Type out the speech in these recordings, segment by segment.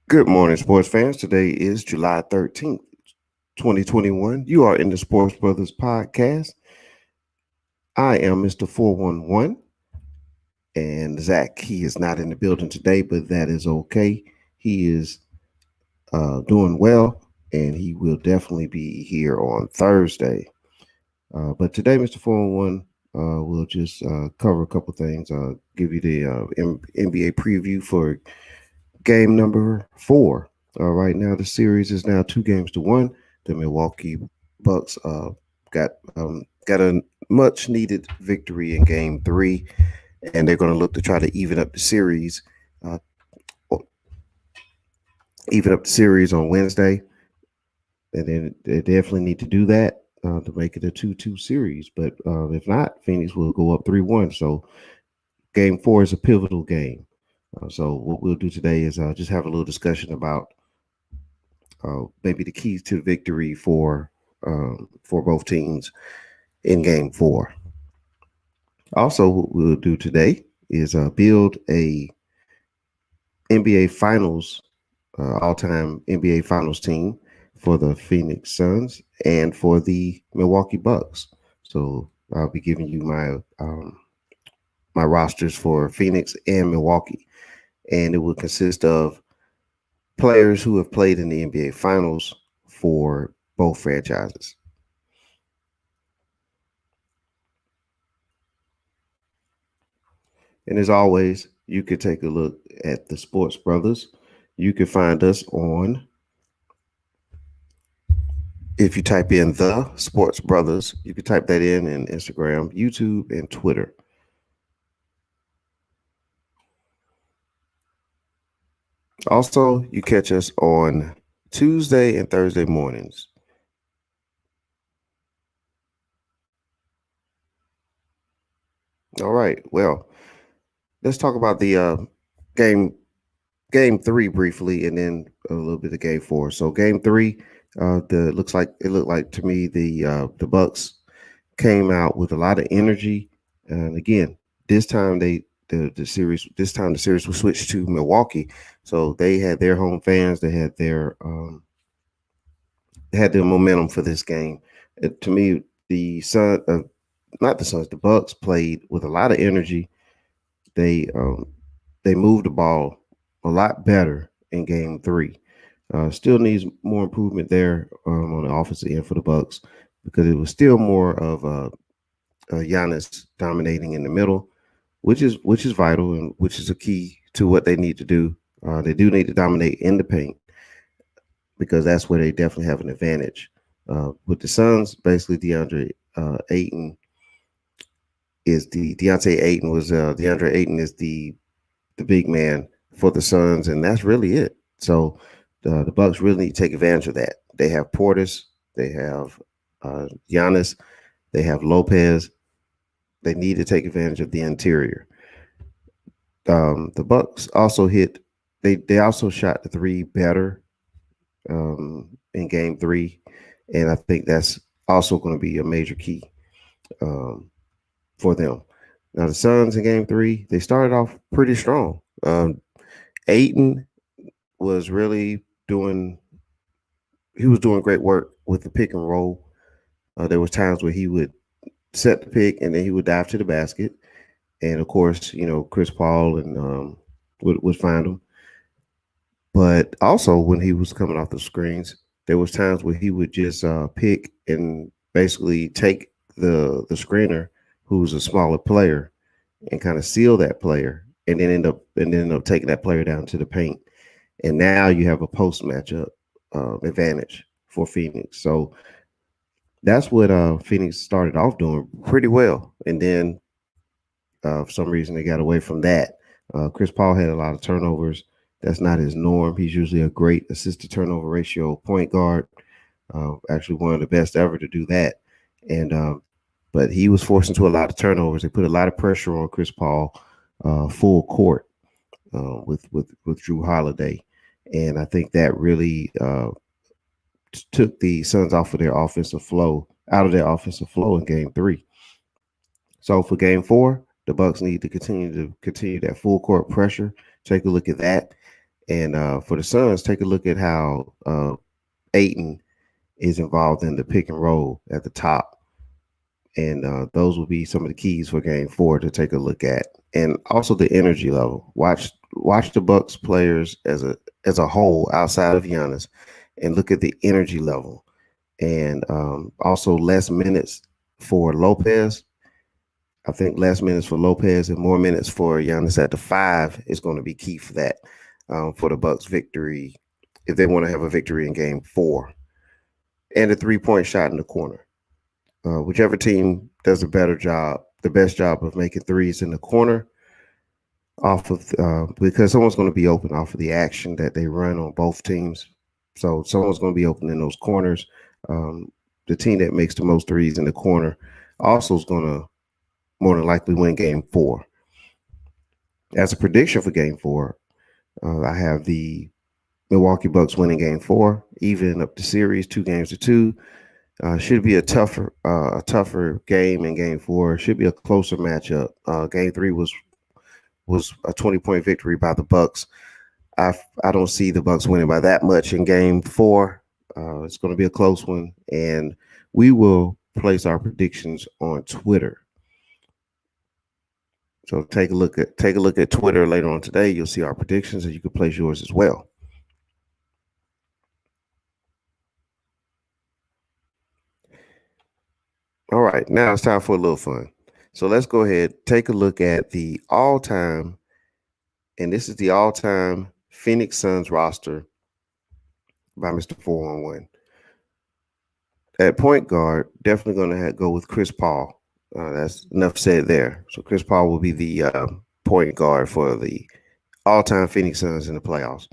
Good morning, sports fans. Today is July 13th, 2021. You are in the Sports Brothas podcast. I am Mr. 411, and Zach, he is not in the building today, but that is okay. He is doing well, and he will definitely be here on Thursday. But today, Mr. 411, we'll just cover a couple things, give you the NBA preview for game number 4. Right now, the series is now 2-1. The Milwaukee Bucks got a much needed victory in game 3, and they're going to look to try to even up the series, uh, on Wednesday. And then they definitely need to do that to make it a 2-2 series. But if not, Phoenix will go up 3-1. So game 4 is a pivotal game. So what we'll do today is just have a little discussion about maybe the keys to victory for both teams in Game 4. Also, what we'll do today is build a NBA Finals, all-time NBA Finals team for the Phoenix Suns and for the Milwaukee Bucks. So I'll be giving you my rosters for Phoenix and Milwaukee, and it will consist of players who have played in the NBA Finals for both franchises. And as always, you could take a look at the Sports Brothas. You can find us on, if you type in the Sports Brothas, you can type that in Instagram, YouTube, and Twitter. Also, you catch us on Tuesday and Thursday mornings. All right. Well, let's talk about the game 3 briefly, and then a little bit of game 4. So game 3, it looked like to me the Bucks came out with a lot of energy, and again, this time the series was switched to Milwaukee, so they had their home fans, they had their momentum for this game. To me, the the Bucks played with a lot of energy. They moved the ball a lot better in game 3. Still needs more improvement there on the offensive end for the Bucks, because it was still more of Giannis dominating in the middle, which is vital and which is a key to what they need to do. They do need to dominate in the paint, because that's where they definitely have an advantage. With the Suns, basically DeAndre Ayton is DeAndre Ayton is the big man for the Suns, and that's really it. So the Bucks really need to take advantage of that. They have Portis, they have Giannis, they have Lopez. They need to take advantage of the interior. The Bucks also hit. They also shot the 3 better in game 3, and I think that's also going to be a major key for them. Now the Suns in game 3, they started off pretty strong. Ayton was really doing great work with the pick and roll. There was times where he would set the pick and then he would dive to the basket, and of course, Chris Paul and would find him. But also, when he was coming off the screens, there was times where he would just pick and basically take the screener, who's a smaller player, and kind of seal that player, and then end up taking that player down to the paint. And now you have a post matchup advantage for Phoenix. So that's what Phoenix started off doing pretty well, and then for some reason they got away from that. Chris Paul had a lot of turnovers. That's not his norm. He's usually a great assist to turnover ratio point guard, actually one of the best ever to do that. And but he was forced into a lot of turnovers. They put a lot of pressure on Chris Paul full court with Jrue Holiday, and I think that really took the Suns out of their offensive flow in game 3. So for game 4, the Bucks need to continue that full court pressure. Take a look at that. And for the Suns, take a look at how Ayton is involved in the pick and roll at the top. And those will be some of the keys for game 4 to take a look at. And also the energy level. Watch the Bucks players as a whole outside of Giannis and look at the energy level. And also less minutes for Lopez. I think less minutes for Lopez and more minutes for Giannis at the 5 is going to be key for that, for the Bucks victory, if they want to have a victory in game 4. And a 3-point shot in the corner. Whichever team does a better job, the best job of making threes in the corner, off of because someone's going to be open off of the action that they run on both teams. So someone's going to be open in those corners. The team that makes the most threes in the corner also is going to more than likely win game 4. As a prediction for game 4, I have the Milwaukee Bucks winning game 4, even up the series 2-2. Should be a tougher game in game 4. Should be a closer matchup. Game 3 was a 20-point victory by the Bucks. I don't see the Bucks winning by that much in game 4. It's going to be a close one, and we will place our predictions on Twitter. So take a look at Twitter later on today. You'll see our predictions, and you can place yours as well. All right, now it's time for a little fun. So let's go ahead, take a look at the all-time, and this is the all-time Phoenix Suns roster by Mr. 411. At point guard, definitely going to go with Chris Paul. That's enough said there. So Chris Paul will be the point guard for the all-time Phoenix Suns in the playoffs.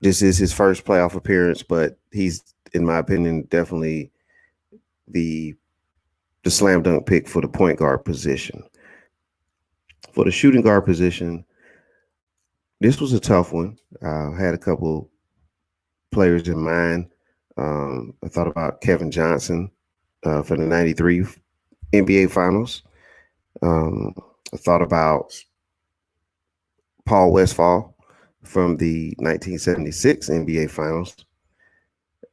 This is his first playoff appearance, but he's, in my opinion, definitely the slam dunk pick for the point guard position. For the shooting guard position, this was a tough one. I had a couple players in mind. I thought about Kevin Johnson for the 93 NBA Finals. I thought about Paul Westphal from the 1976 NBA Finals.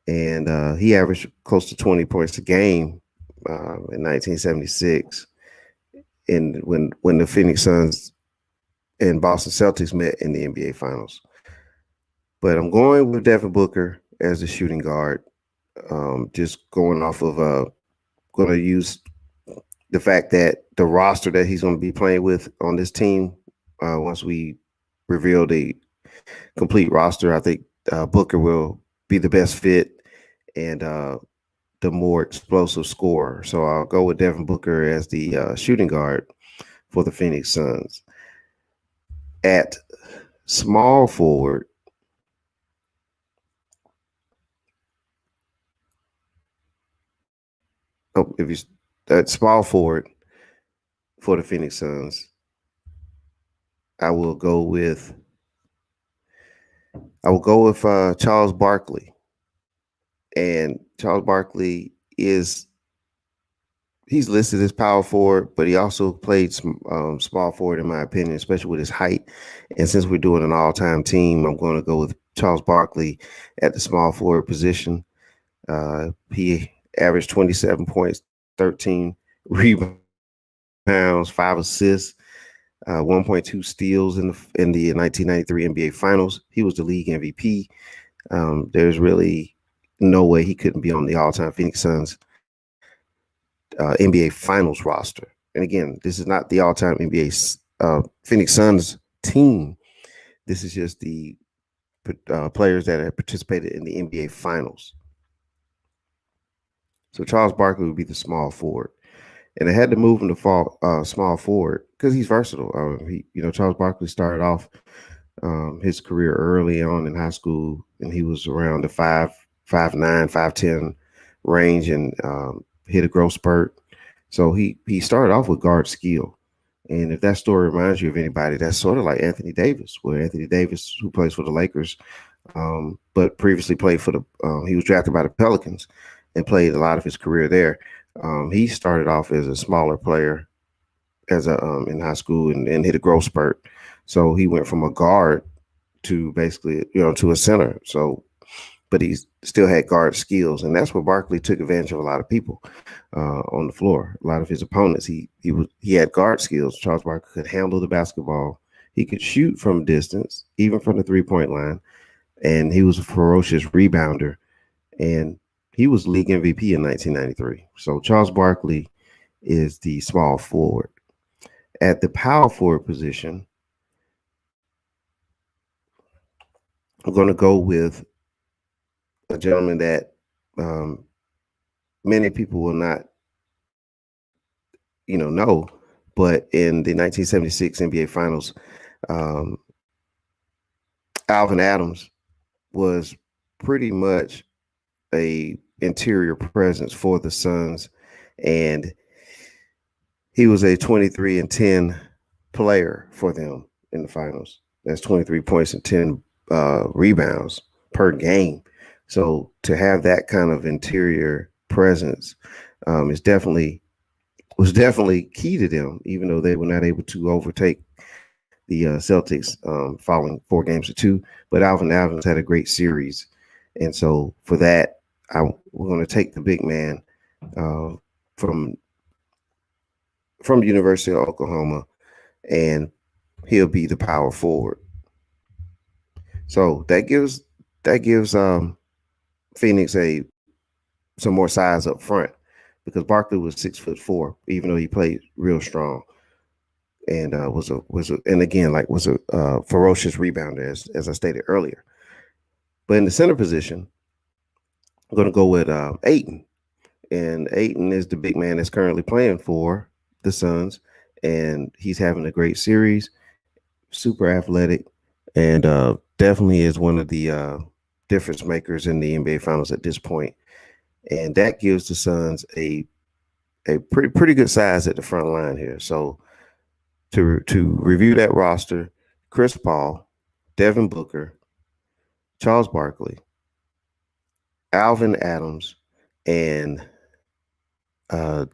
And he averaged close to 20 points a game in 1976. And when the Phoenix Suns and Boston Celtics met in the NBA Finals. But I'm going with Devin Booker as the shooting guard. Just going off of going to use the fact that the roster that he's going to be playing with on this team, once we reveal the complete roster, I think Booker will be the best fit and the more explosive scorer. So I'll go with Devin Booker as the shooting guard for the Phoenix Suns. At small forward, at small forward for the Phoenix Suns, I will go with Charles Barkley. And Charles Barkley he's listed as power forward, but he also played small forward, in my opinion, especially with his height. And since we're doing an all-time team, I'm going to go with Charles Barkley at the small forward position. He averaged 27 points, 13 rebounds, 5 assists, 1.2 steals in the 1993 NBA Finals. He was the league MVP. There's really no way he couldn't be on the all-time Phoenix Suns NBA Finals roster. And again, this is not the all-time NBA Phoenix Suns team. This is just the players that have participated in the NBA Finals. So Charles Barkley would be the small forward. And I had to move him to small forward because he's versatile. Charles Barkley started off his career early on in high school, and he was around the 5'9", 5'10" range, and hit a growth spurt. So he started off with guard skill. And if that story reminds you of anybody, that's sort of like Anthony Davis, where Anthony Davis, who plays for the Lakers, but previously played for he was drafted by the Pelicans and played a lot of his career there. He started off as a smaller player in high school and hit a growth spurt. So he went from a guard to basically, to a center. So, but he still had guard skills, and that's where Barkley took advantage of a lot of people on the floor. A lot of his opponents, he had guard skills. Charles Barkley could handle the basketball. He could shoot from distance, even from the 3-point line, and he was a ferocious rebounder. And he was league MVP in 1993. So Charles Barkley is the small forward. At the power forward position, I'm going to go with a gentleman that many people will not, know, but in the 1976 NBA Finals, Alvin Adams was pretty much a interior presence for the Suns, and he was a 23-10 player for them in the finals. That's 23 points and 10 rebounds per game. So to have that kind of interior presence was definitely key to them, even though they were not able to overtake the Celtics following 4-2. But Alvin Adams had a great series. And so for that, we're going to take the big man from the University of Oklahoma, and he'll be the power forward. So that gives Phoenix some more size up front, because Barkley was 6'4", even though he played real strong, and was a ferocious rebounder, as I stated earlier. But in the center position, I'm going to go with Ayton, and Ayton is the big man that's currently playing for the Suns, and he's having a great series. Super athletic, and definitely is one of the difference makers in the NBA Finals at this point. And that gives the Suns a pretty good size at the front line here. So to review that roster: Chris Paul, Devin Booker, Charles Barkley, Alvin Adams, and DeAndre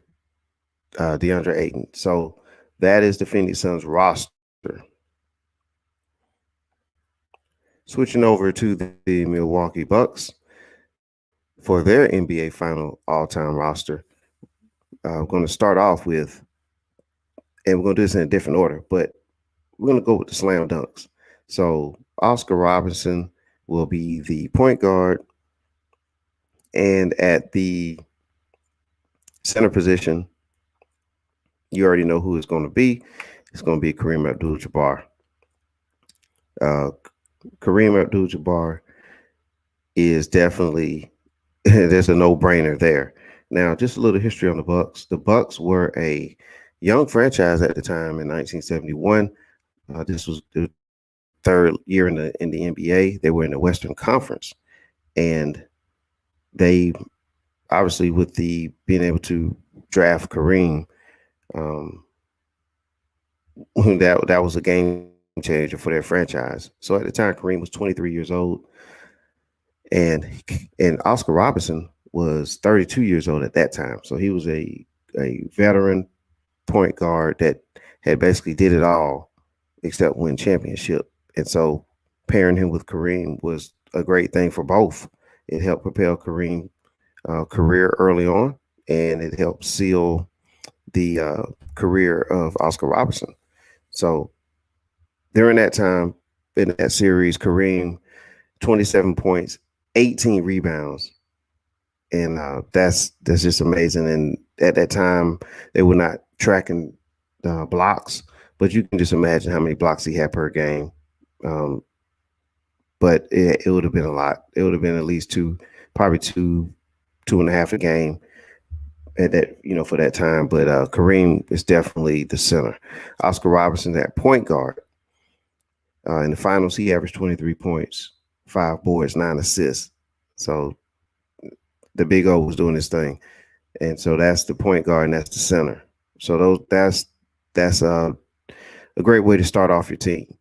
Ayton. So that is the Phoenix Suns roster. Switching over to the Milwaukee Bucks for their NBA Final all-time roster, I'm going to start off with, and we're going to do this in a different order, but we're going to go with the slam dunks. So Oscar Robertson will be the point guard, and at the center position, you already know who it's going to be. It's going to be Kareem Abdul-Jabbar. Kareem Abdul-Jabbar is definitely, there's a no-brainer there. Now, just a little history on the Bucks. The Bucks were a young franchise at the time in 1971. This was the third year in the NBA. They were in the Western Conference, and they obviously, with the being able to draft Kareem, that was a game changer for their franchise. So at the time, Kareem was 23 years old, and Oscar Robertson was 32 years old at that time. So he was a veteran point guard that had basically did it all except win championship. And so pairing him with Kareem was a great thing for both. It helped propel Kareem's career early on, and it helped seal the career of Oscar Robertson. So during that time, in that series, Kareem, 27 points, 18 rebounds. And that's just amazing. And at that time, they were not tracking blocks, but you can just imagine how many blocks he had per game. But it would have been a lot. It would have been at least probably two and a half a game at that, for that time. But Kareem is definitely the center. Oscar Robertson, that point guard. In the finals, he averaged 23 points, 5 boards, 9 assists. So the Big O was doing his thing. And so that's the point guard, and that's the center. So that's a great way to start off your team.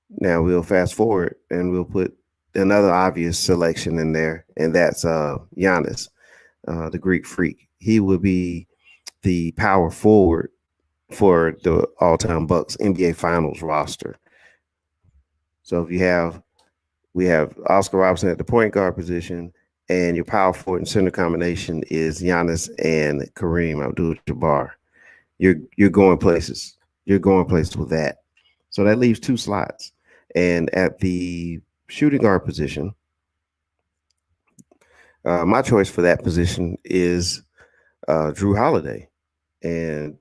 Now we'll fast forward and we'll put another obvious selection in there, and that's Giannis, the Greek Freak. He will be the power forward for the all-time Bucks NBA Finals roster. So if you have we have Oscar Robertson at the point guard position, and your power forward and center combination is Giannis and Kareem Abdul-Jabbar. You're going places. You're going places with that. So that leaves two slots. And at the shooting guard position, my choice for that position is Drew Holiday. And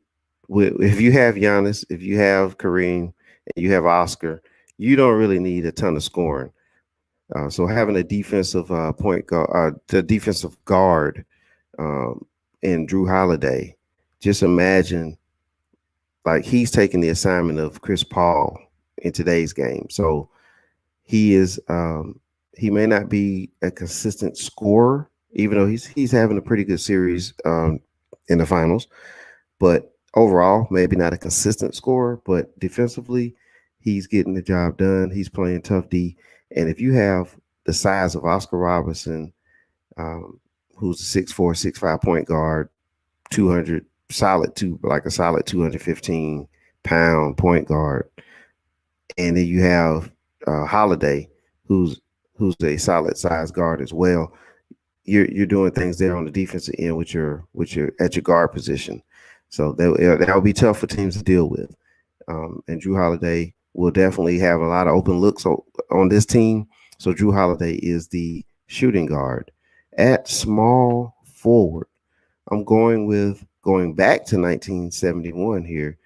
if you have Giannis, if you have Kareem, and you have Oscar, you don't really need a ton of scoring. So having a defensive point guard, the defensive guard, in Drew Holiday, just imagine like he's taking the assignment of Chris Paul in today's game. So he is he may not be a consistent scorer, even though he's having a pretty good series in the finals. But overall, maybe not a consistent scorer, but defensively, he's getting the job done. He's playing tough D. And if you have the size of Oscar Robertson, who's a 6'4", 6'5" point guard, 200 solid two, like a solid 215-pound point guard, and then you have Holiday, who's a solid size guard as well. You're doing things there on the defensive end with your at your guard position. So that will be tough for teams to deal with. And Drew Holiday will definitely have a lot of open looks on this team. So Drew Holiday is the shooting guard. At small forward, I'm going back to 1971 here,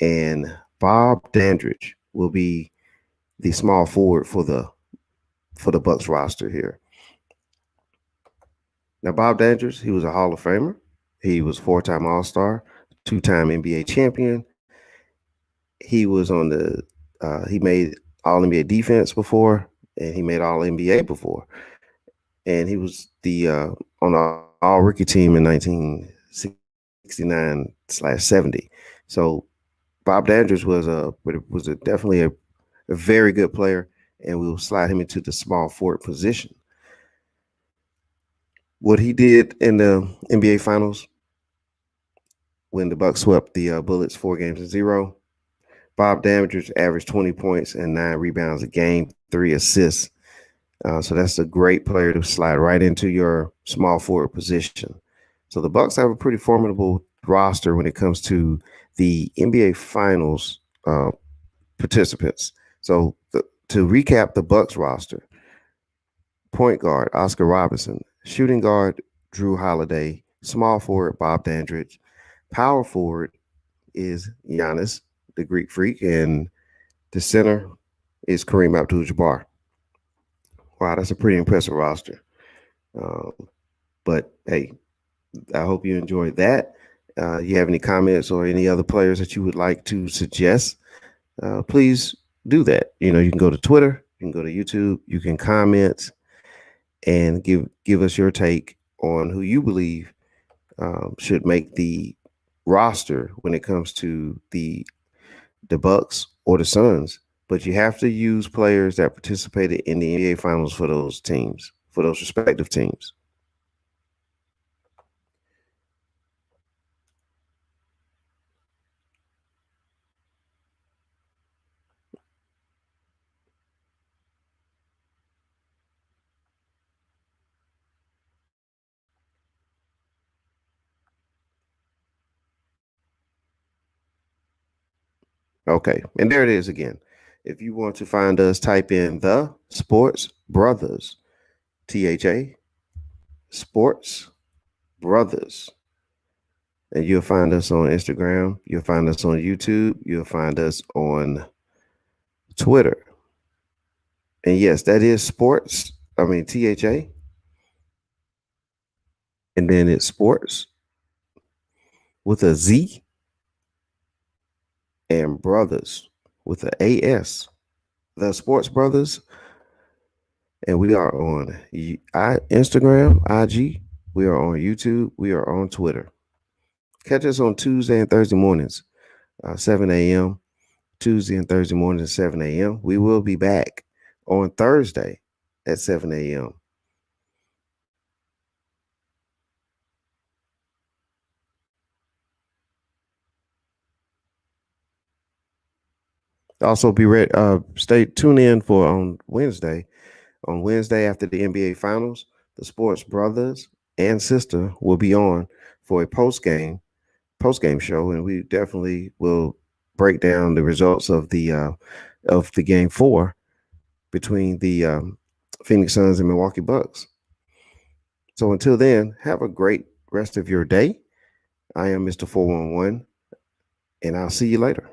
and Bob Dandridge will be the small forward for the Bucks roster here. Now, Bob Dandridge, he was a Hall of Famer. He was four-time All-Star, two-time NBA champion. He was on he made All-NBA defense before, and he made All-NBA before. And he was on the All-Rookie team in 1969/70. So Bob Dandridge was definitely a very good player, and we will slide him into the small forward position. What he did in the NBA Finals when the Bucks swept the Bullets 4-0, Bob Dandridge averaged 20 points and 9 rebounds a game, 3 assists. So that's a great player to slide right into your small forward position. So the Bucks have a pretty formidable roster when it comes to the NBA Finals participants. So to recap the Bucks roster: point guard Oscar Robertson, shooting guard Drew Holiday, small forward Bob Dandridge, power forward is Giannis, the Greek Freak, and the center is Kareem Abdul-Jabbar. Wow, that's a pretty impressive roster. But hey, I hope you enjoyed that. You have any comments or any other players that you would like to suggest? Please do that. You can go to Twitter, you can go to YouTube, you can comment and give us your take on who you believe should make the roster when it comes to the Bucks or the Suns. But you have to use players that participated in the NBA Finals for those teams, for those respective teams. Okay, and there it is again. If you want to find us, type in the Sports Brothas, THA, Sports Brothas, and you'll find us on Instagram. You'll find us on YouTube. You'll find us on Twitter. And yes, that is Sports. I mean THA, and then it's Sports with a Z, and Brothas with a AS. The Sports Brothas. And we are on Instagram, IG. We are on YouTube. We are on Twitter. Catch us on Tuesday and Thursday mornings, 7 a.m. Tuesday and Thursday mornings at 7 a.m. We will be back on Thursday at 7 a.m. Also, be ready. Stay tuned in for on Wednesday. On Wednesday after the NBA Finals, the Sports Brothers and Sister will be on for a post game show, and we definitely will break down the results of the game 4 between the Phoenix Suns and Milwaukee Bucks. So until then, have a great rest of your day. I am Mr. 411, and I'll see you later.